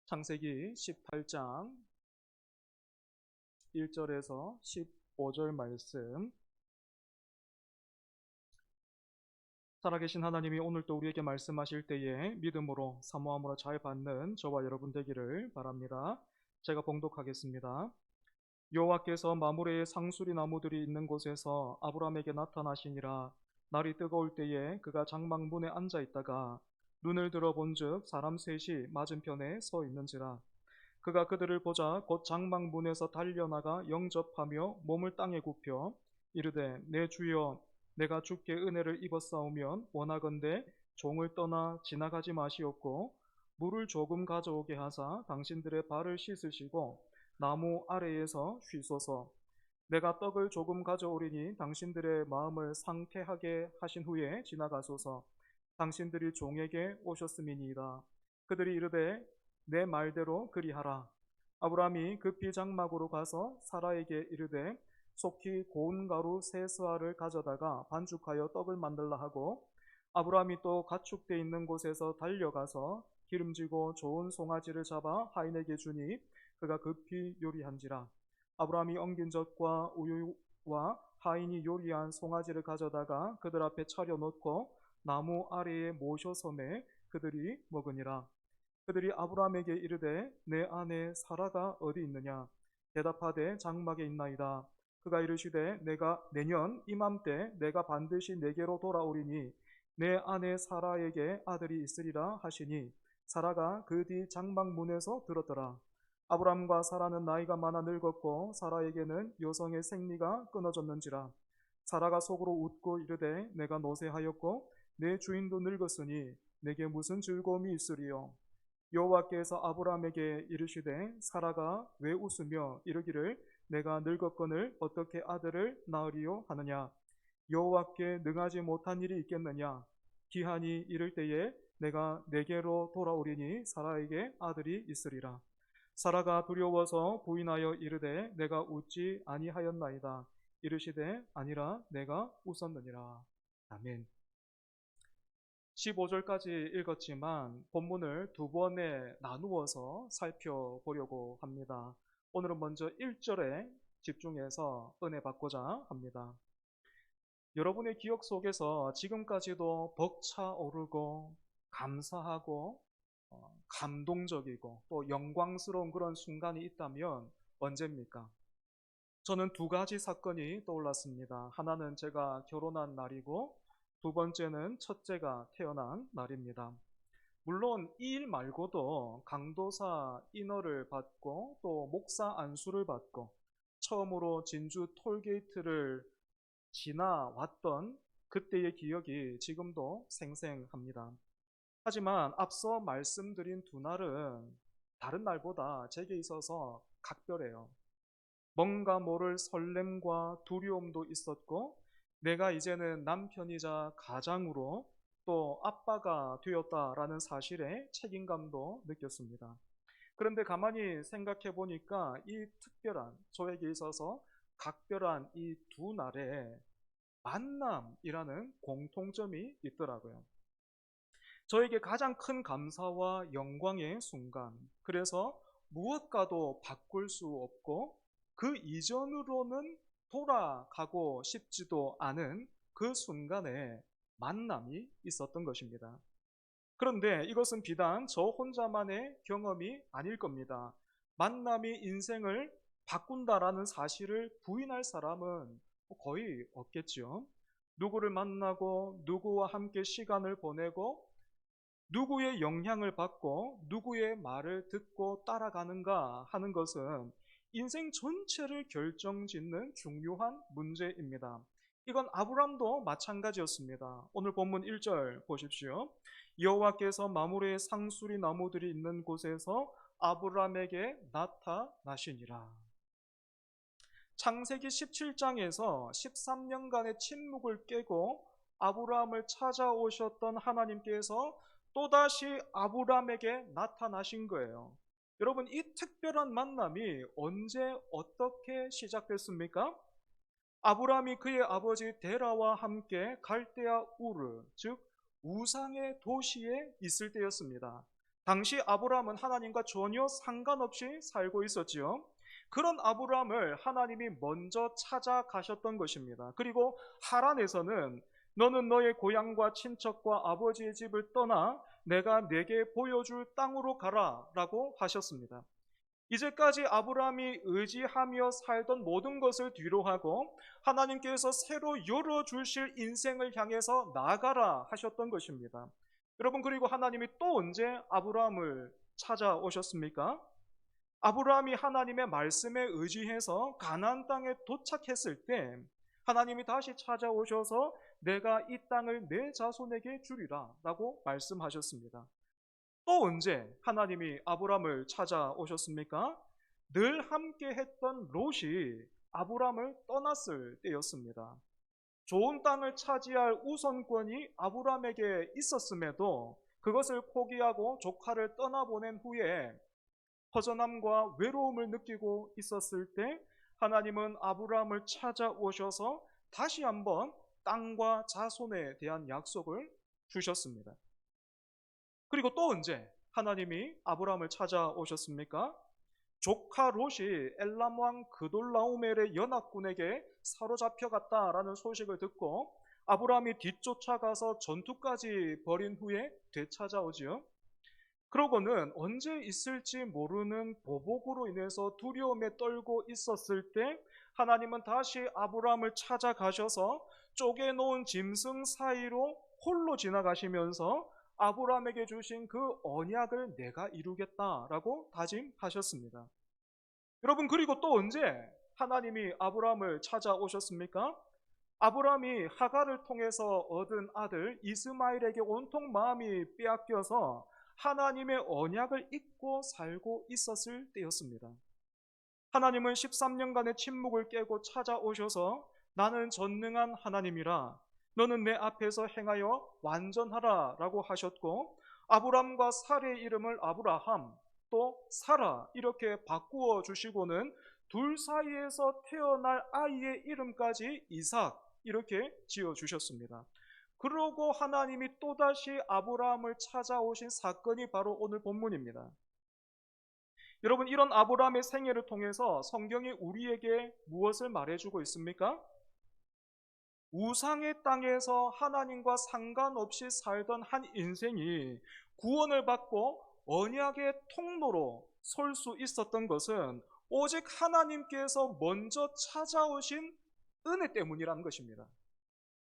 창세기 18장 1절에서 15절 말씀. 살아계신 하나님이 오늘도 우리에게 말씀하실 때에 믿음으로 사모함으로 잘 받는 저와 여러분 되기를 바랍니다. 제가 봉독하겠습니다. 여호와께서 마므레의 상수리 나무들이 있는 곳에서 아브라함에게 나타나시니라. 날이 뜨거울 때에 그가 장막문에 앉아 있다가 눈을 들어 본즉 사람 셋이 맞은편에 서 있는지라. 그가 그들을 보자 곧 장막문에서 달려나가 영접하며 몸을 땅에 굽혀 이르되 내 주여 내가 주께 은혜를 입었사오면 원하건대 종을 떠나 지나가지 마시옵고 물을 조금 가져오게 하사 당신들의 발을 씻으시고 나무 아래에서 쉬소서. 내가 떡을 조금 가져오리니 당신들의 마음을 상쾌하게 하신 후에 지나가소서. 당신들이 종에게 오셨음이니이다. 그들이 이르되 내 말대로 그리하라. 아브라함이 급히 장막으로 가서 사라에게 이르되 속히 고운 가루 세 스와를 가져다가 반죽하여 떡을 만들라 하고, 아브라함이 또 가축대 있는 곳에서 달려가서 기름지고 좋은 송아지를 잡아 하인에게 주니 그가 급히 요리한지라. 아브라함이 엉긴 젖과 우유와 하인이 요리한 송아지를 가져다가 그들 앞에 차려놓고 나무 아래에 모셔섬에 그들이 먹으니라. 그들이 아브라함에게 이르되 내 아내 사라가 어디 있느냐? 대답하되 장막에 있나이다. 그가 이르시되 내가 내년 이맘때 내가 반드시 내게로 돌아오리니 내 아내 사라에게 아들이 있으리라 하시니 사라가 그 뒤 장막 문에서 들었더라. 아브라함과 사라는 나이가 많아 늙었고 사라에게는 여성의 생리가 끊어졌는지라. 사라가 속으로 웃고 이르되 내가 노쇠하였고 내 주인도 늙었으니 내게 무슨 즐거움이 있으리요? 여호와께서 아브라함에게 이르시되 사라가 왜 웃으며 이르기를 내가 늙었거늘 어떻게 아들을 낳으리요 하느냐? 여호와께 능하지 못한 일이 있겠느냐? 기한이 이를 때에 내가 내게로 돌아오리니 사라에게 아들이 있으리라. 사라가 두려워서 부인하여 이르되 내가 웃지 아니하였나이다. 이르시되 아니라 내가 웃었느니라. 아멘. 15절까지 읽었지만 본문을 두 번에 나누어서 살펴보려고 합니다. 오늘은 먼저 1절에 집중해서 은혜 받고자 합니다. 여러분의 기억 속에서 지금까지도 벅차오르고 감사하고 감동적이고 또 영광스러운 그런 순간이 있다면 언제입니까? 저는 두 가지 사건이 떠올랐습니다. 하나는 제가 결혼한 날이고 두 번째는 첫째가 태어난 날입니다. 물론 이 일 말고도 강도사 인허를 받고 또 목사 안수를 받고 처음으로 진주 톨게이트를 지나왔던 그때의 기억이 지금도 생생합니다. 하지만 앞서 말씀드린 두 날은 다른 날보다 제게 있어서 각별해요. 뭔가 모를 설렘과 두려움도 있었고 내가 이제는 남편이자 가장으로 또 아빠가 되었다라는 사실에 책임감도 느꼈습니다. 그런데 가만히 생각해 보니까 이 특별한, 저에게 있어서 각별한 이 두 날에 만남이라는 공통점이 있더라고요. 저에게 가장 큰 감사와 영광의 순간, 그래서 무엇과도 바꿀 수 없고 그 이전으로는 돌아가고 싶지도 않은 그 순간에 만남이 있었던 것입니다. 그런데 이것은 비단 저 혼자만의 경험이 아닐 겁니다. 만남이 인생을 바꾼다라는 사실을 부인할 사람은 거의 없겠죠. 누구를 만나고 누구와 함께 시간을 보내고 누구의 영향을 받고 누구의 말을 듣고 따라가는가 하는 것은 인생 전체를 결정짓는 중요한 문제입니다. 이건 아브람도 마찬가지였습니다. 오늘 본문 1절 보십시오. 여호와께서 마므레의 상수리 나무들이 있는 곳에서 아브람에게 나타나시니라. 창세기 17장에서 13년간의 침묵을 깨고 아브람을 찾아오셨던 하나님께서 또다시 아브람에게 나타나신 거예요. 여러분, 이 특별한 만남이 언제 어떻게 시작됐습니까? 아브람이 그의 아버지 데라와 함께 갈대아 우르, 즉 우상의 도시에 있을 때였습니다. 당시 아브라함은 하나님과 전혀 상관없이 살고 있었지요. 그런 아브라함을 하나님이 먼저 찾아가셨던 것입니다. 그리고 하란에서는 너는 너의 고향과 친척과 아버지의 집을 떠나 내가 내게 보여줄 땅으로 가라 라고 하셨습니다. 이제까지 아브라함이 의지하며 살던 모든 것을 뒤로하고 하나님께서 새로 열어주실 인생을 향해서 나아가라 하셨던 것입니다. 여러분, 그리고 하나님이 또 언제 아브라함을 찾아오셨습니까? 아브라함이 하나님의 말씀에 의지해서 가나안 땅에 도착했을 때 하나님이 다시 찾아오셔서 내가 이 땅을 내 자손에게 주리라 라고 말씀하셨습니다. 또 언제 하나님이 아브라함을 찾아오셨습니까? 늘 함께 했던 롯이 아브라함을 떠났을 때였습니다. 좋은 땅을 차지할 우선권이 아브라함에게 있었음에도 그것을 포기하고 조카를 떠나보낸 후에 허전함과 외로움을 느끼고 있었을 때 하나님은 아브라함을 찾아오셔서 다시 한번 땅과 자손에 대한 약속을 주셨습니다. 그리고 또 언제 하나님이 아브라함을 찾아오셨습니까? 조카 롯이 엘람 왕 그돌라오멜의 연합군에게 사로잡혀갔다라는 소식을 듣고 아브라함이 뒤쫓아가서 전투까지 벌인 후에 되찾아오지요. 그러고는 언제 있을지 모르는 보복으로 인해서 두려움에 떨고 있었을 때 하나님은 다시 아브라함을 찾아가셔서 쪼개놓은 짐승 사이로 홀로 지나가시면서 아브라함에게 주신 그 언약을 내가 이루겠다라고 다짐하셨습니다. 여러분, 그리고 또 언제 하나님이 아브라함을 찾아오셨습니까? 아브라함이 하갈을 통해서 얻은 아들 이스마엘에게 온통 마음이 빼앗겨서 하나님의 언약을 잊고 살고 있었을 때였습니다. 하나님은 13년간의 침묵을 깨고 찾아오셔서 나는 전능한 하나님이라 너는 내 앞에서 행하여 완전하라 라고 하셨고 아브람과 사라의 이름을 아브라함 또 사라 이렇게 바꾸어 주시고는 둘 사이에서 태어날 아이의 이름까지 이삭 이렇게 지어 주셨습니다. 그러고 하나님이 또다시 아브라함을 찾아오신 사건이 바로 오늘 본문입니다. 여러분, 이런 아브라함의 생애를 통해서 성경이 우리에게 무엇을 말해주고 있습니까? 우상의 땅에서 하나님과 상관없이 살던 한 인생이 구원을 받고 언약의 통로로 설 수 있었던 것은 오직 하나님께서 먼저 찾아오신 은혜 때문이라는 것입니다.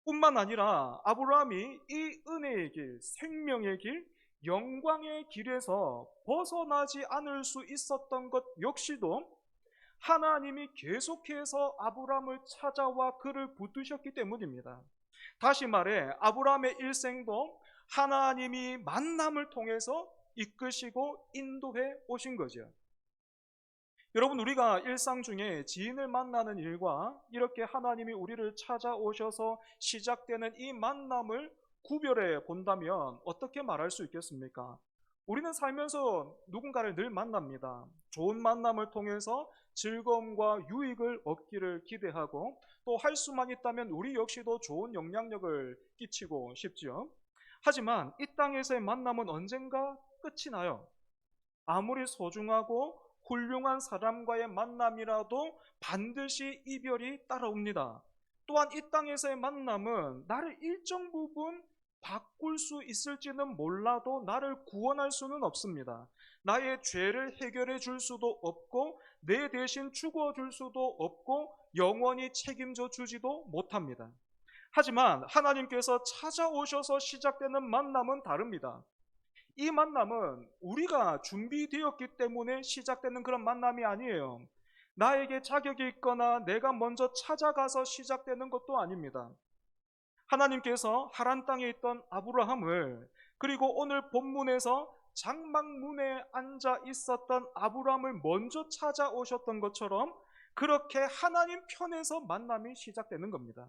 뿐만 아니라 아브라함이 이 은혜의 길, 생명의 길, 영광의 길에서 벗어나지 않을 수 있었던 것 역시도 하나님이 계속해서 아브라함을 찾아와 그를 붙드셨기 때문입니다. 다시 말해 아브라함의 일생도 하나님이 만남을 통해서 이끄시고 인도해 오신 거죠. 여러분, 우리가 일상 중에 지인을 만나는 일과 이렇게 하나님이 우리를 찾아오셔서 시작되는 이 만남을 구별해 본다면 어떻게 말할 수 있겠습니까? 우리는 살면서 누군가를 늘 만납니다. 좋은 만남을 통해서 즐거움과 유익을 얻기를 기대하고 또 할 수만 있다면 우리 역시도 좋은 영향력을 끼치고 싶지요. 하지만 이 땅에서의 만남은 언젠가 끝이 나요. 아무리 소중하고 훌륭한 사람과의 만남이라도 반드시 이별이 따라옵니다. 또한 이 땅에서의 만남은 나를 일정 부분 바꿀 수 있을지는 몰라도 나를 구원할 수는 없습니다. 나의 죄를 해결해 줄 수도 없고 내 대신 죽어 줄 수도 없고 영원히 책임져 주지도 못합니다. 하지만 하나님께서 찾아오셔서 시작되는 만남은 다릅니다. 이 만남은 우리가 준비되었기 때문에 시작되는 그런 만남이 아니에요. 나에게 자격이 있거나 내가 먼저 찾아가서 시작되는 것도 아닙니다. 하나님께서 하란 땅에 있던 아브라함을 그리고 오늘 본문에서 장막문에 앉아 있었던 아브라함을 먼저 찾아오셨던 것처럼 그렇게 하나님 편에서 만남이 시작되는 겁니다.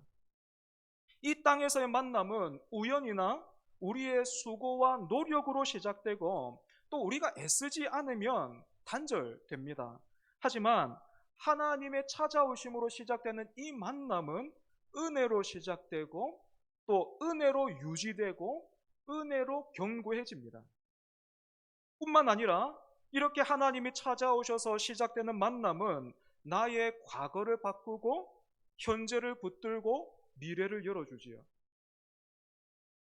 이 땅에서의 만남은 우연이나 우리의 수고와 노력으로 시작되고 또 우리가 애쓰지 않으면 단절됩니다. 하지만 하나님의 찾아오심으로 시작되는 이 만남은 은혜로 시작되고 또 은혜로 유지되고 은혜로 견고해집니다. 뿐만 아니라 이렇게 하나님이 찾아오셔서 시작되는 만남은 나의 과거를 바꾸고 현재를 붙들고 미래를 열어주지요.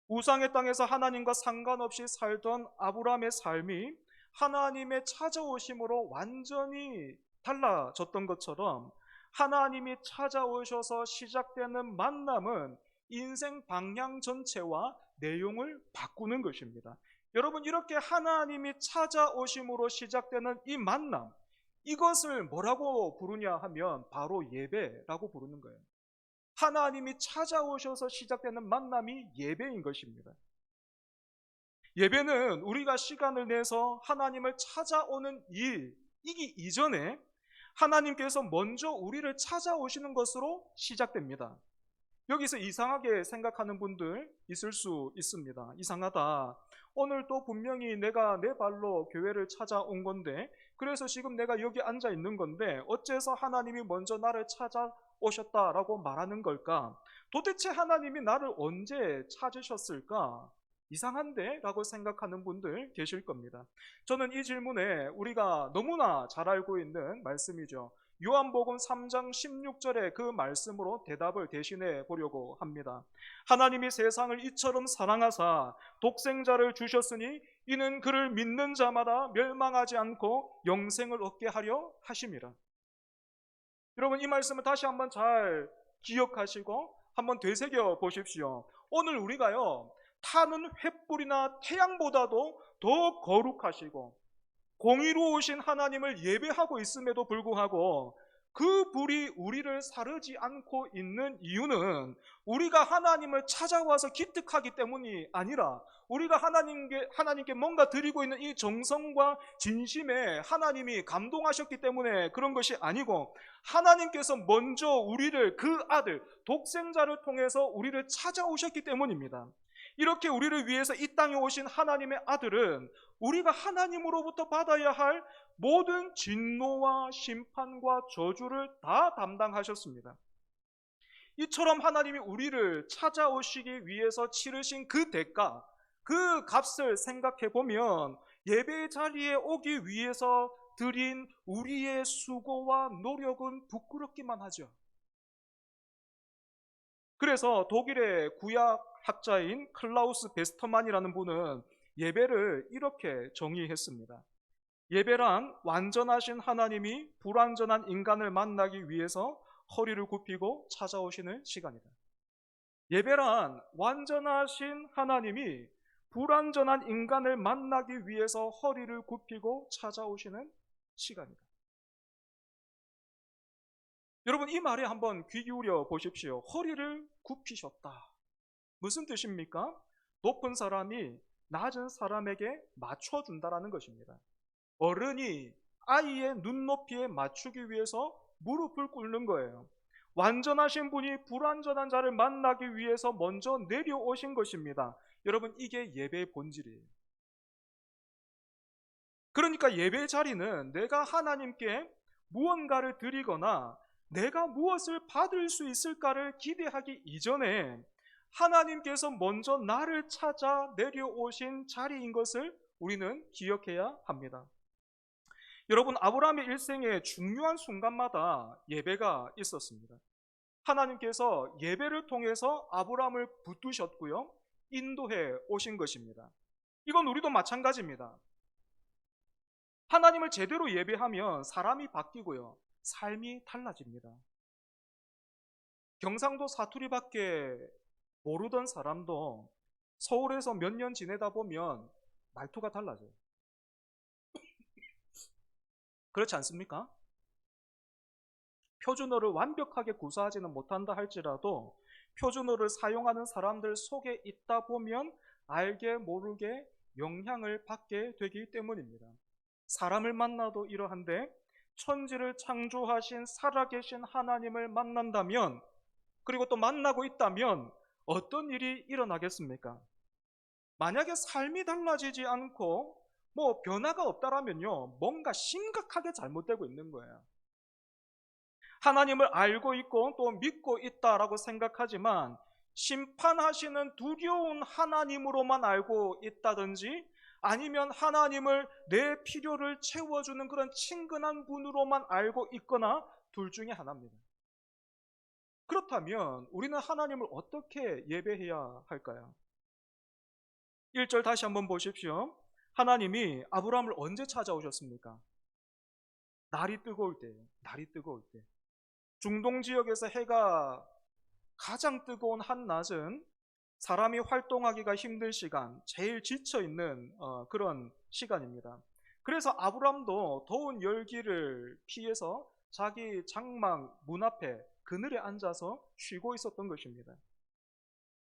우상의 땅에서 하나님과 상관없이 살던 아브라함의 삶이 하나님의 찾아오심으로 완전히 달라졌던 것처럼 하나님이 찾아오셔서 시작되는 만남은 인생 방향 전체와 내용을 바꾸는 것입니다. 여러분, 이렇게 하나님이 찾아오심으로 시작되는 이 만남, 이것을 뭐라고 부르냐 하면 바로 예배라고 부르는 거예요. 하나님이 찾아오셔서 시작되는 만남이 예배인 것입니다. 예배는 우리가 시간을 내서 하나님을 찾아오는 일이기 이전에 하나님께서 먼저 우리를 찾아오시는 것으로 시작됩니다. 여기서 이상하게 생각하는 분들 있을 수 있습니다. 이상하다. 오늘 또 분명히 내가 내 발로 교회를 찾아온 건데, 그래서 지금 내가 여기 앉아 있는 건데 어째서 하나님이 먼저 나를 찾아오셨다라고 말하는 걸까? 도대체 하나님이 나를 언제 찾으셨을까? 이상한데? 라고 생각하는 분들 계실 겁니다. 저는 이 질문에 우리가 너무나 잘 알고 있는 말씀이죠. 요한복음 3장 16절의 그 말씀으로 대답을 대신해 보려고 합니다. 하나님이 세상을 이처럼 사랑하사 독생자를 주셨으니 이는 그를 믿는 자마다 멸망하지 않고 영생을 얻게 하려 하심이라. 여러분, 이 말씀을 다시 한번 잘 기억하시고 한번 되새겨 보십시오. 오늘 우리가요, 타는 횃불이나 태양보다도 더 거룩하시고 공의로우신 하나님을 예배하고 있음에도 불구하고 그 불이 우리를 사르지 않고 있는 이유는 우리가 하나님을 찾아와서 기특하기 때문이 아니라 우리가 하나님께 뭔가 드리고 있는 이 정성과 진심에 하나님이 감동하셨기 때문에 그런 것이 아니고, 하나님께서 먼저 우리를, 그 아들 독생자를 통해서 우리를 찾아오셨기 때문입니다. 이렇게 우리를 위해서 이 땅에 오신 하나님의 아들은 우리가 하나님으로부터 받아야 할 모든 진노와 심판과 저주를 다 담당하셨습니다. 이처럼 하나님이 우리를 찾아오시기 위해서 치르신 그 대가, 그 값을 생각해 보면 예배 자리에 오기 위해서 드린 우리의 수고와 노력은 부끄럽기만 하죠. 그래서 독일의 구약 학자인 클라우스 베스터만이라는 분은 예배를 이렇게 정의했습니다. 예배란 완전하신 하나님이 불완전한 인간을 만나기 위해서 허리를 굽히고 찾아오시는 시간이다. 예배란 완전하신 하나님이 불완전한 인간을 만나기 위해서 허리를 굽히고 찾아오시는 시간이다. 여러분, 이 말에 한번 귀 기울여 보십시오. 허리를 굽히셨다. 무슨 뜻입니까? 높은 사람이 낮은 사람에게 맞춰준다라는 것입니다. 어른이 아이의 눈높이에 맞추기 위해서 무릎을 꿇는 거예요. 완전하신 분이 불완전한 자를 만나기 위해서 먼저 내려오신 것입니다. 여러분, 이게 예배의 본질이에요. 그러니까 예배 자리는 내가 하나님께 무언가를 드리거나 내가 무엇을 받을 수 있을까를 기대하기 이전에 하나님께서 먼저 나를 찾아 내려오신 자리인 것을 우리는 기억해야 합니다. 여러분, 아브라함의 일생의 중요한 순간마다 예배가 있었습니다. 하나님께서 예배를 통해서 아브라함을 붙드셨고요, 인도해 오신 것입니다. 이건 우리도 마찬가지입니다. 하나님을 제대로 예배하면 사람이 바뀌고요, 삶이 달라집니다. 경상도 사투리밖에 모르던 사람도 서울에서 몇 년 지내다 보면 말투가 달라져요. 그렇지 않습니까? 표준어를 완벽하게 구사하지는 못한다 할지라도 표준어를 사용하는 사람들 속에 있다 보면 알게 모르게 영향을 받게 되기 때문입니다. 사람을 만나도 이러한데 천지를 창조하신 살아계신 하나님을 만난다면, 그리고 또 만나고 있다면 어떤 일이 일어나겠습니까? 만약에 삶이 달라지지 않고 변화가 없다라면요, 뭔가 심각하게 잘못되고 있는 거예요. 하나님을 알고 있고 또 믿고 있다라고 생각하지만 심판하시는 두려운 하나님으로만 알고 있다든지 아니면 하나님을 내 필요를 채워주는 그런 친근한 분으로만 알고 있거나 둘 중에 하나입니다. 그렇다면 우리는 하나님을 어떻게 예배해야 할까요? 1절 다시 한번 보십시오. 하나님이 아브라함을 언제 찾아오셨습니까? 날이 뜨거울 때예요. 날이 뜨거울 때. 중동 지역에서 해가 가장 뜨거운 한낮은 사람이 활동하기가 힘든 시간, 제일 지쳐있는 그런 시간입니다. 그래서 아브람도 더운 열기를 피해서 자기 장막 문 앞에 그늘에 앉아서 쉬고 있었던 것입니다.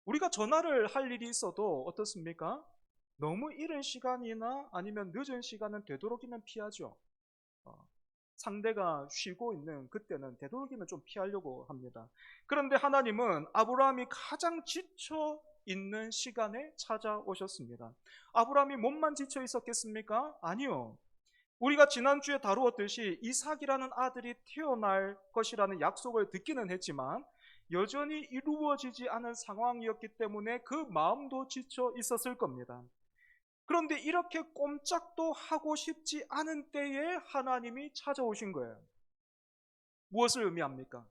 우리가 전화를 할 일이 있어도 어떻습니까? 너무 이른 시간이나 아니면 늦은 시간은 되도록이면 피하죠. 상대가 쉬고 있는 그때는 되도록이면 좀 피하려고 합니다. 그런데 하나님은 아브라함이 가장 지쳐 있는 시간에 찾아오셨습니다. 아브라함이 몸만 지쳐 있었겠습니까? 아니요. 우리가 지난주에 다루었듯이 이삭이라는 아들이 태어날 것이라는 약속을 듣기는 했지만 여전히 이루어지지 않은 상황이었기 때문에 그 마음도 지쳐 있었을 겁니다. 그런데 이렇게 꼼짝도 하고 싶지 않은 때에 하나님이 찾아오신 거예요. 무엇을 의미합니까?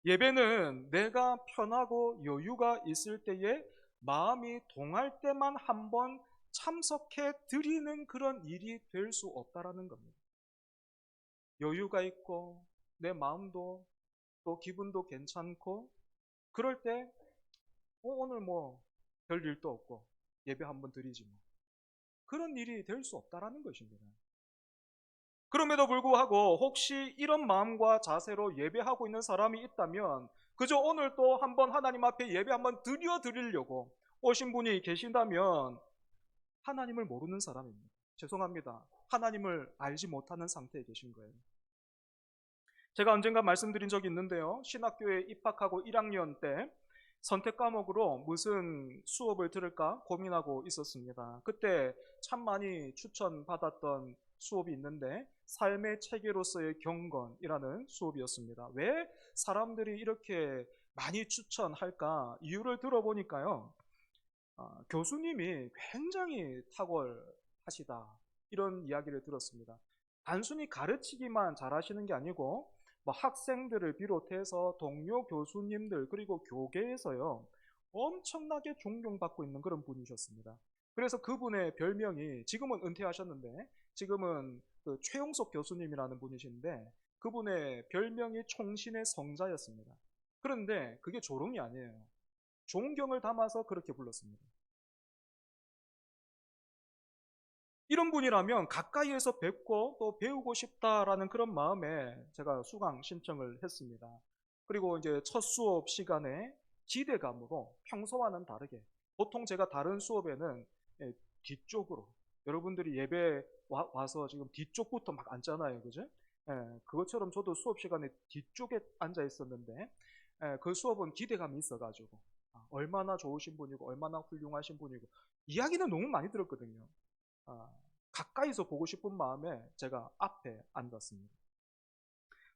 예배는 내가 편하고 여유가 있을 때에 마음이 동할 때만 한번 참석해 드리는 그런 일이 될 수 없다라는 겁니다. 여유가 있고 내 마음도 또 기분도 괜찮고 그럴 때 오늘 뭐 별 일도 없고 예배 한번 드리지 뭐. 그런 일이 될 수 없다라는 것입니다. 그럼에도 불구하고 혹시 이런 마음과 자세로 예배하고 있는 사람이 있다면 그저 오늘 또 한번 하나님 앞에 예배 한번 드리려고 오신 분이 계신다면 하나님을 모르는 사람입니다. 죄송합니다. 하나님을 알지 못하는 상태에 계신 거예요. 제가 언젠가 말씀드린 적이 있는데요. 신학교에 입학하고 1학년 때 선택 과목으로 무슨 수업을 들을까 고민하고 있었습니다. 그때 참 많이 추천받았던 수업이 있는데 삶의 체계로서의 경건이라는 수업이었습니다. 왜 사람들이 이렇게 많이 추천할까? 이유를 들어보니까요. 교수님이 굉장히 탁월하시다. 이런 이야기를 들었습니다. 단순히 가르치기만 잘하시는 게 아니고 뭐 학생들을 비롯해서 동료 교수님들 그리고 교계에서요 엄청나게 존경받고 있는 그런 분이셨습니다. 그래서 그분의 별명이 지금은 은퇴하셨는데 지금은 그 최용석 교수님이라는 분이신데 그분의 별명이 총신의 성자였습니다. 그런데 그게 조롱이 아니에요. 존경을 담아서 그렇게 불렀습니다. 이런 분이라면 가까이에서 뵙고 또 배우고 싶다라는 그런 마음에 제가 수강 신청을 했습니다. 그리고 이제 첫 수업 시간에 기대감으로 평소와는 다르게 보통 제가 다른 수업에는 뒤쪽으로 여러분들이 예배 와서 지금 뒤쪽부터 막 앉잖아요. 그죠? 그것처럼 저도 수업 시간에 뒤쪽에 앉아 있었는데 그 수업은 기대감이 있어가지고 얼마나 좋으신 분이고 얼마나 훌륭하신 분이고 이야기는 너무 많이 들었거든요. 가까이서 보고 싶은 마음에 제가 앞에 앉았습니다.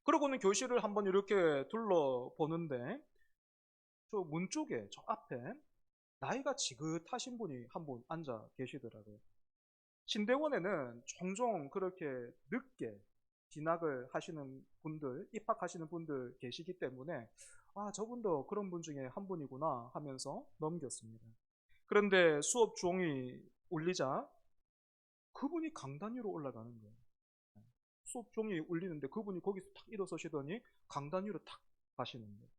그러고는 교실을 한번 이렇게 둘러보는데 저 문 쪽에 저 앞에 나이가 지긋하신 분이 한 분 앉아 계시더라고요. 신대원에는 종종 그렇게 늦게 진학을 하시는 분들, 입학하시는 분들 계시기 때문에 저분도 그런 분 중에 한 분이구나 하면서 넘겼습니다. 그런데 수업 종이 울리자 그분이 강단 위로 올라가는 거예요. 수업 종이 울리는데 그분이 거기서 탁 일어서시더니 강단 위로 탁 가시는 거예요.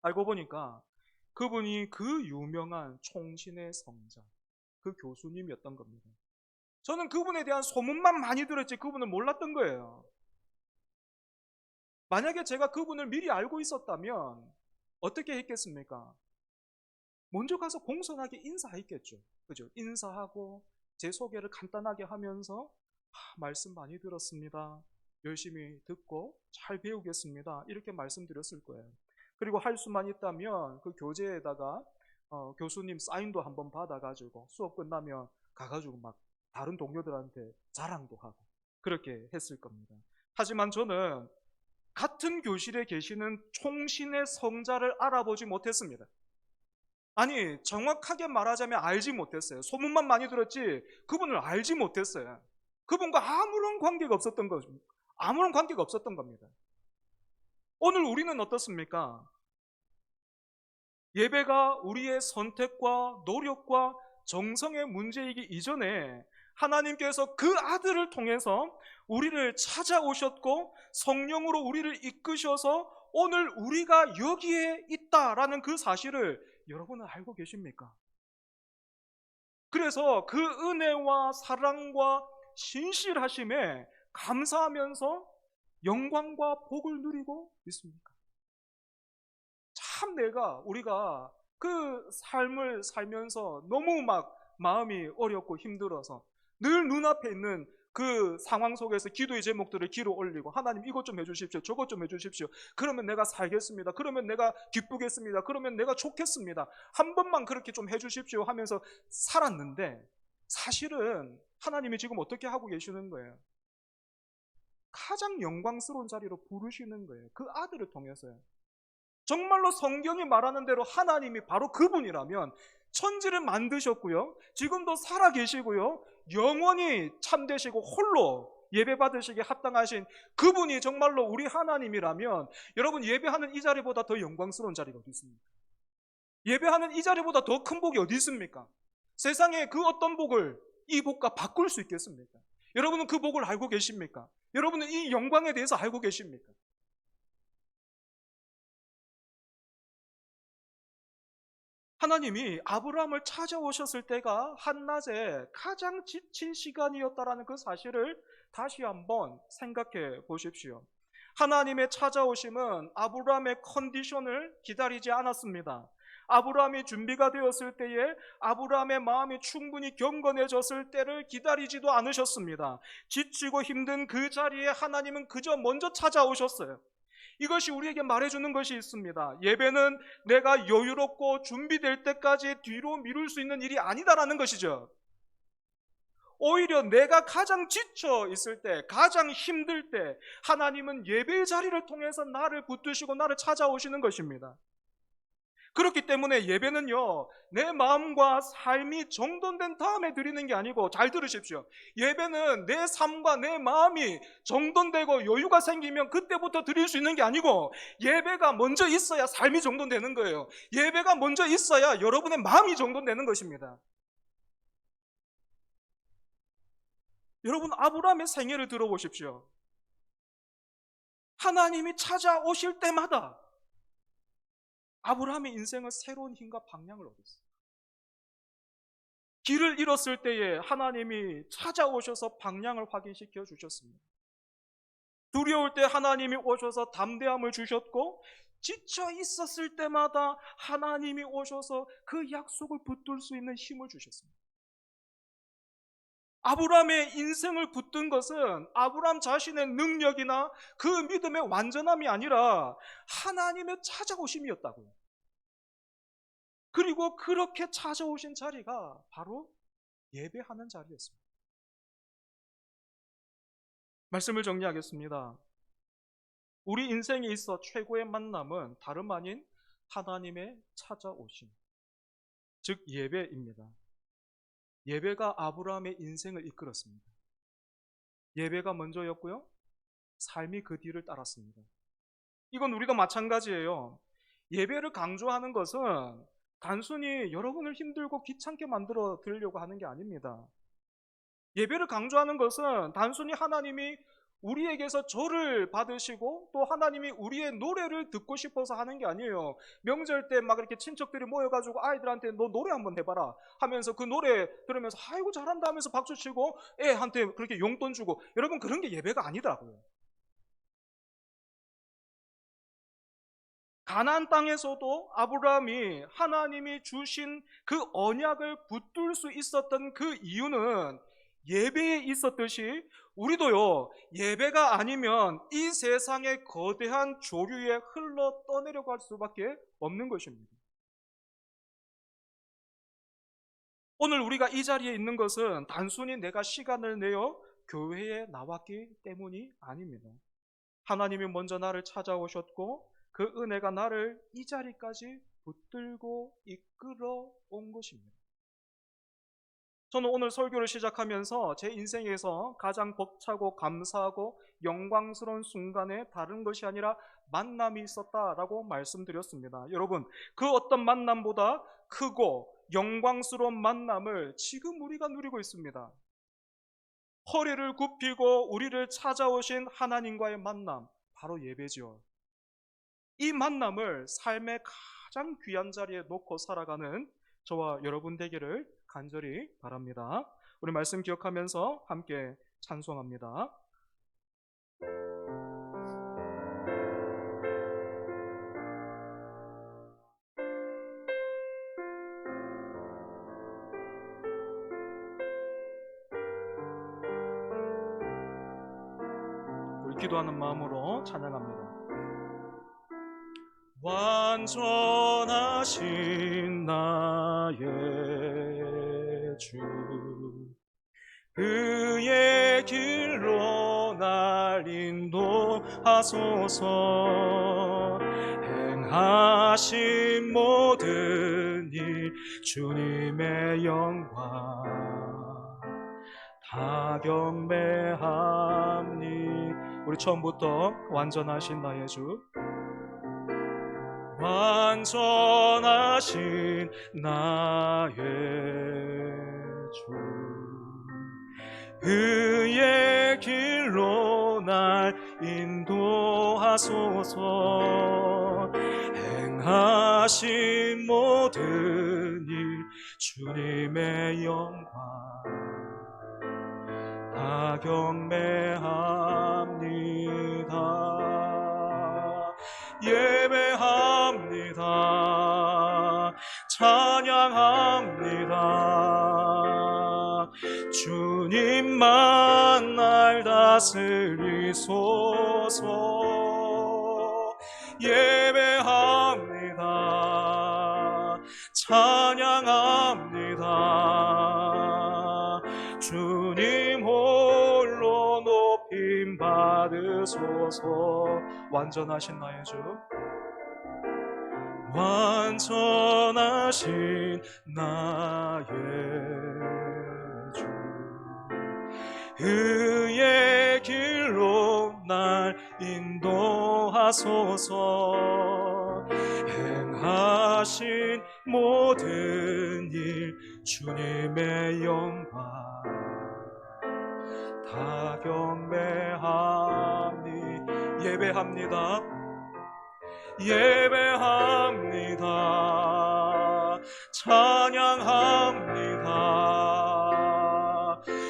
알고 보니까 그분이 그 유명한 총신의 성자, 그 교수님이었던 겁니다. 저는 그분에 대한 소문만 많이 들었지 그분을 몰랐던 거예요. 만약에 제가 그분을 미리 알고 있었다면 어떻게 했겠습니까? 먼저 가서 공손하게 인사했겠죠. 그죠? 인사하고 제 소개를 간단하게 하면서 말씀 많이 들었습니다. 열심히 듣고 잘 배우겠습니다. 이렇게 말씀드렸을 거예요. 그리고 할 수만 있다면 그 교재에다가 교수님 사인도 한번 받아가지고 수업 끝나면 가가지고 막 다른 동료들한테 자랑도 하고 그렇게 했을 겁니다. 하지만 저는 같은 교실에 계시는 총신의 성자를 알아보지 못했습니다. 아니, 정확하게 말하자면 알지 못했어요. 소문만 많이 들었지 그분을 알지 못했어요. 그분과 아무런 관계가 없었던 것입니다. 아무런 관계가 없었던 겁니다. 오늘 우리는 어떻습니까? 예배가 우리의 선택과 노력과 정성의 문제이기 이전에 하나님께서 그 아들을 통해서 우리를 찾아오셨고 성령으로 우리를 이끄셔서 오늘 우리가 여기에 있다라는 그 사실을 여러분은 알고 계십니까? 그래서 그 은혜와 사랑과 신실하심에 감사하면서 영광과 복을 누리고 있습니까? 참 우리가 그 삶을 살면서 너무 막 마음이 어렵고 힘들어서 늘 눈앞에 있는 그 상황 속에서 기도의 제목들을 기로 올리고 하나님 이것 좀 해주십시오. 저것 좀 해주십시오. 그러면 내가 살겠습니다. 그러면 내가 기쁘겠습니다. 그러면 내가 좋겠습니다. 한 번만 그렇게 좀 해주십시오 하면서 살았는데 사실은 하나님이 지금 어떻게 하고 계시는 거예요? 가장 영광스러운 자리로 부르시는 거예요. 그 아들을 통해서요. 정말로 성경이 말하는 대로 하나님이 바로 그분이라면 천지를 만드셨고요. 지금도 살아계시고요. 영원히 참되시고 홀로 예배받으시기에 합당하신 그분이 정말로 우리 하나님이라면 여러분 예배하는 이 자리보다 더 영광스러운 자리가 어디 있습니까? 예배하는 이 자리보다 더 큰 복이 어디 있습니까? 세상에 그 어떤 복을 이 복과 바꿀 수 있겠습니까? 여러분은 그 복을 알고 계십니까? 여러분은 이 영광에 대해서 알고 계십니까? 하나님이 아브라함을 찾아오셨을 때가 한낮에 가장 지친 시간이었다라는 그 사실을 다시 한번 생각해 보십시오. 하나님의 찾아오심은 아브라함의 컨디션을 기다리지 않았습니다. 아브라함이 준비가 되었을 때에 아브라함의 마음이 충분히 경건해졌을 때를 기다리지도 않으셨습니다. 지치고 힘든 그 자리에 하나님은 그저 먼저 찾아오셨어요. 이것이 우리에게 말해주는 것이 있습니다. 예배는 내가 여유롭고 준비될 때까지 뒤로 미룰 수 있는 일이 아니다라는 것이죠. 오히려 내가 가장 지쳐 있을 때, 가장 힘들 때 하나님은 예배의 자리를 통해서 나를 붙드시고 나를 찾아오시는 것입니다. 그렇기 때문에 예배는요, 내 마음과 삶이 정돈된 다음에 드리는 게 아니고, 잘 들으십시오. 예배는 내 삶과 내 마음이 정돈되고 여유가 생기면 그때부터 드릴 수 있는 게 아니고, 예배가 먼저 있어야 삶이 정돈되는 거예요. 예배가 먼저 있어야 여러분의 마음이 정돈되는 것입니다. 여러분, 아브라함의 생애를 들어보십시오. 하나님이 찾아오실 때마다 아브라함의 인생은 새로운 힘과 방향을 얻었어요. 길을 잃었을 때에 하나님이 찾아오셔서 방향을 확인시켜 주셨습니다. 두려울 때 하나님이 오셔서 담대함을 주셨고, 지쳐 있었을 때마다 하나님이 오셔서 그 약속을 붙들 수 있는 힘을 주셨습니다. 아브라함의 인생을 붙든 것은 아브라함 자신의 능력이나 그 믿음의 완전함이 아니라 하나님의 찾아오심이었다고요. 그리고 그렇게 찾아오신 자리가 바로 예배하는 자리였습니다. 말씀을 정리하겠습니다. 우리 인생에 있어 최고의 만남은 다름 아닌 하나님의 찾아오심, 즉 예배입니다. 예배가 아브라함의 인생을 이끌었습니다. 예배가 먼저였고요, 삶이 그 뒤를 따랐습니다. 이건 우리도 마찬가지예요. 예배를 강조하는 것은 단순히 여러분을 힘들고 귀찮게 만들어 드리려고 하는 게 아닙니다. 예배를 강조하는 것은 단순히 하나님이 우리에게서 절을 받으시고 또 하나님이 우리의 노래를 듣고 싶어서 하는 게 아니에요. 명절 때 막 이렇게 친척들이 모여가지고 아이들한테 너 노래 한번 해봐라 하면서 그 노래 들으면서 아이고 잘한다 하면서 박수 치고 애한테 그렇게 용돈 주고, 여러분 그런 게 예배가 아니더라고요. 가나안 땅에서도 아브라함이 하나님이 주신 그 언약을 붙들 수 있었던 그 이유는 예배에 있었듯이 우리도요, 예배가 아니면 이 세상의 거대한 조류에 흘러 떠내려갈 수밖에 없는 것입니다. 오늘 우리가 이 자리에 있는 것은 단순히 내가 시간을 내어 교회에 나왔기 때문이 아닙니다. 하나님이 먼저 나를 찾아오셨고 그 은혜가 나를 이 자리까지 붙들고 이끌어 온 것입니다. 저는 오늘 설교를 시작하면서 제 인생에서 가장 벅차고 감사하고 영광스러운 순간에 다른 것이 아니라 만남이 있었다라고 말씀드렸습니다. 여러분, 그 어떤 만남보다 크고 영광스러운 만남을 지금 우리가 누리고 있습니다. 허리를 굽히고 우리를 찾아오신 하나님과의 만남, 바로 예배죠. 이 만남을 삶의 가장 귀한 자리에 놓고 살아가는 저와 여러분 되기를 간절히 바랍니다. 우리 말씀 기억하면서 함께 찬송합니다. 우리 기도하는 마음으로 찬양합니다. 완전하신 나의 주, 그의 길로 날 인도하소서. 행하신 모든 일 주님의 영광 다 경배합니. 우리 처음부터 완전하신 나의 주, 완전하신 나의 주, 그의 길로 날 인도하소서. 행하신 모든 일 주님의 영광 다 경배합니다. 예배합니다. 찬양합니다. 주님만 날 다스리소서. 예배합니다. 찬양합니다. 주님 홀로 높임 받으소서. 완전하신 나의 주, 완전하신 나의 주, 그의 길로 날 인도하소서. 행하신 모든 일 주님의 영광 다 경배합니. 예배합니다. 예배합니다. 찬양합니다.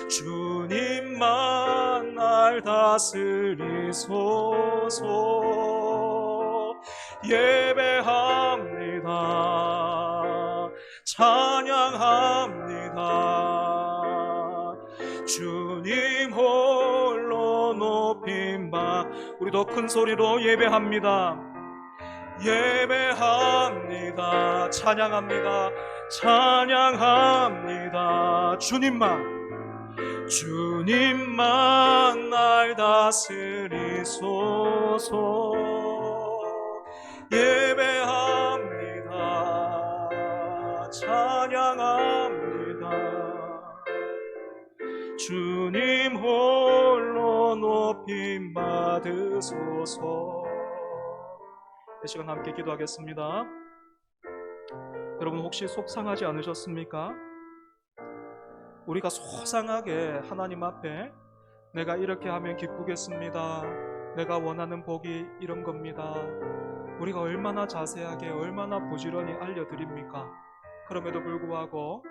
주님만 날 다스리소서. 예배합니다. 찬양합니다. 주님 홀로 높임 받. 우리 더 큰 소리로 예배합니다. 예배합니다. 찬양합니다. 찬양합니다. 주님만 날 다스리소서. 예배합니다. 찬양합니다. 주님 홀로 높임 받으소서. 이 시간 함께 기도하겠습니다. 여러분, 혹시 속상하지 않으셨습니까? 우리가 소상하게 하나님 앞에 내가 이렇게 하면 기쁘겠습니다, 내가 원하는 복이 이런 겁니다, 우리가 얼마나 자세하게 얼마나 부지런히 알려드립니까? 그럼에도 불구하고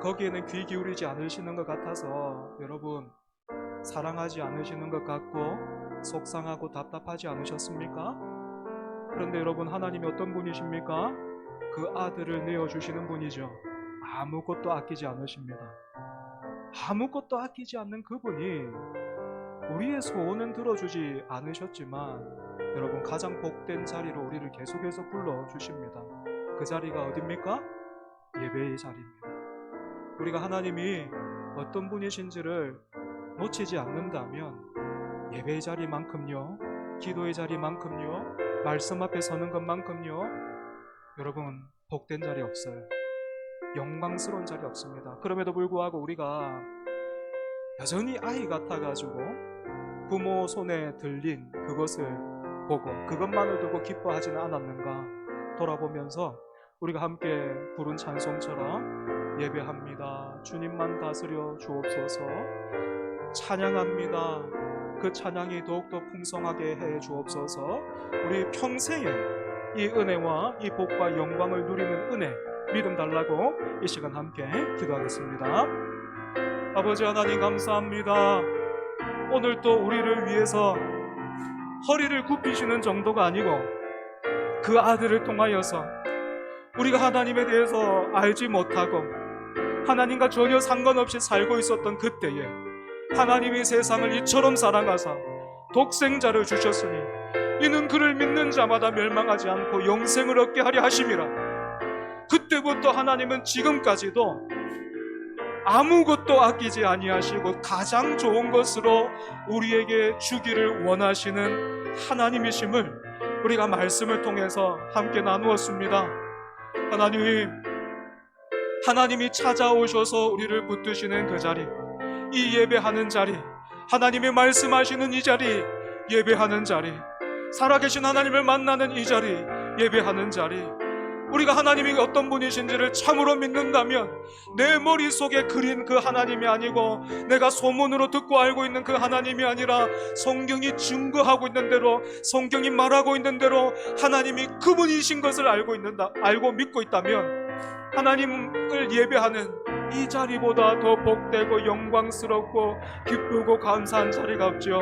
거기에는 귀 기울이지 않으시는 것 같아서 여러분 사랑하지 않으시는 것 같고 속상하고 답답하지 않으셨습니까? 그런데 여러분, 하나님이 어떤 분이십니까? 그 아들을 내어주시는 분이죠. 아무것도 아끼지 않으십니다. 아무것도 아끼지 않는 그분이 우리의 소원은 들어주지 않으셨지만 여러분, 가장 복된 자리로 우리를 계속해서 불러주십니다. 그 자리가 어딥니까? 예배의 자리입니다. 우리가 하나님이 어떤 분이신지를 놓치지 않는다면 예배의 자리만큼요, 기도의 자리만큼요, 말씀 앞에 서는 것만큼요, 여러분, 복된 자리 없어요. 영광스러운 자리 없습니다. 그럼에도 불구하고 우리가 여전히 아이 같아가지고 부모 손에 들린 그것을 보고 그것만을 두고 기뻐하지는 않았는가 돌아보면서 우리가 함께 부른 찬송처럼 예배합니다. 주님만 다스려 주옵소서. 찬양합니다. 그 찬양이 더욱더 풍성하게 해 주옵소서. 우리 평생에 이 은혜와 이 복과 영광을 누리는 은혜, 믿음 달라고 이 시간 함께 기도하겠습니다. 아버지 하나님 감사합니다. 오늘 또 우리를 위해서 허리를 굽히시는 정도가 아니고 그 아들을 통하여서 우리가 하나님에 대해서 알지 못하고 하나님과 전혀 상관없이 살고 있었던 그때에 하나님이 세상을 이처럼 사랑하사 독생자를 주셨으니 이는 그를 믿는 자마다 멸망하지 않고 영생을 얻게 하려 하심이라. 그때부터 하나님은 지금까지도 아무것도 아끼지 아니하시고 가장 좋은 것으로 우리에게 주기를 원하시는 하나님이심을 우리가 말씀을 통해서 함께 나누었습니다. 하나님이 찾아오셔서 우리를 붙드시는 그 자리, 이 예배하는 자리, 하나님이 말씀하시는 이 자리, 예배하는 자리, 살아계신 하나님을 만나는 이 자리, 예배하는 자리, 우리가 하나님이 어떤 분이신지를 참으로 믿는다면 내 머릿속에 그린 그 하나님이 아니고 내가 소문으로 듣고 알고 있는 그 하나님이 아니라 성경이 증거하고 있는 대로, 성경이 말하고 있는 대로 하나님이 그분이신 것을 알고 믿고 있다면 하나님을 예배하는 이 자리보다 더 복되고 영광스럽고 기쁘고 감사한 자리가 없죠.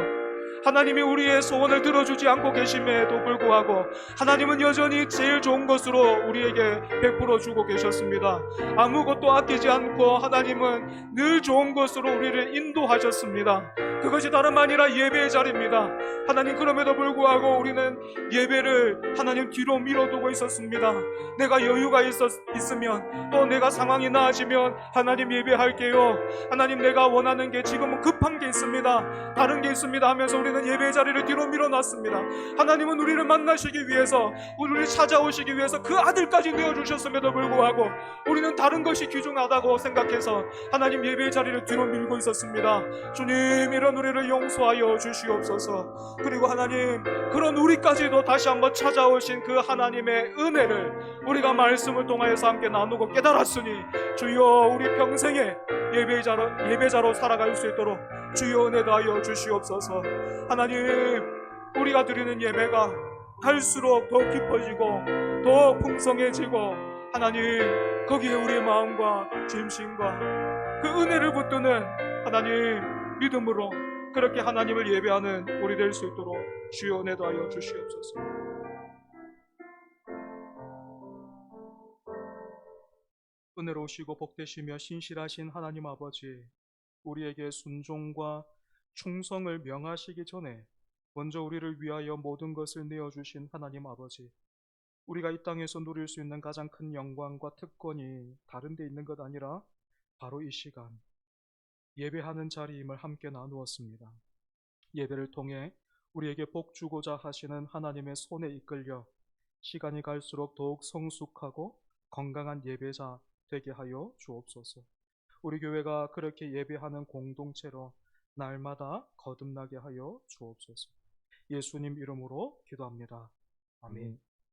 하나님이 우리의 소원을 들어주지 않고 계심에도 불구하고 하나님은 여전히 제일 좋은 것으로 우리에게 베풀어 주고 계셨습니다. 아무것도 아끼지 않고 하나님은 늘 좋은 것으로 우리를 인도하셨습니다. 그것이 다름 아니라 예배의 자리입니다. 하나님, 그럼에도 불구하고 우리는 예배를 하나님 뒤로 밀어두고 있었습니다. 내가 여유가 있으면, 또 내가 상황이 나아지면 하나님 예배할게요. 하나님, 내가 원하는 게 지금은 급한 게 있습니다, 다른 게 있습니다 하면서 우리는 예배의 자리를 뒤로 밀어놨습니다. 하나님은 우리를 만나시기 위해서, 우리를 찾아오시기 위해서 그 아들까지 내어주셨음에도 불구하고 우리는 다른 것이 귀중하다고 생각해서 하나님 예배의 자리를 뒤로 밀고 있었습니다. 주님, 이런 우리를 용서하여 주시옵소서. 그리고 하나님, 그런 우리까지도 다시 한번 찾아오신 그 하나님의 은혜를 우리가 말씀을 통하여서 함께 나누고 깨달았으니 주여, 우리 평생에 예배자로 살아갈 수 있도록 주여 은혜 다하여 주시옵소서. 하나님, 우리가 드리는 예배가 갈수록 더 깊어지고 더 풍성해지고 하나님, 거기에 우리의 마음과 진심과 그 은혜를 붙드는 하나님 믿음으로 그렇게 하나님을 예배하는 우리 될 수 있도록 주여 은혜 다하여 주시옵소서. 은혜로우시고 복되시며 신실하신 하나님 아버지, 우리에게 순종과 충성을 명하시기 전에 먼저 우리를 위하여 모든 것을 내어주신 하나님 아버지, 우리가 이 땅에서 누릴 수 있는 가장 큰 영광과 특권이 다른 데 있는 것 아니라 바로 이 시간 예배하는 자리임을 함께 나누었습니다. 예배를 통해 우리에게 복 주고자 하시는 하나님의 손에 이끌려 시간이 갈수록 더욱 성숙하고 건강한 예배자 되게 하여 주옵소서. 우리 교회가 그렇게 예배하는 공동체로 날마다 거듭나게 하여 주옵소서. 예수님 이름으로 기도합니다. 아멘.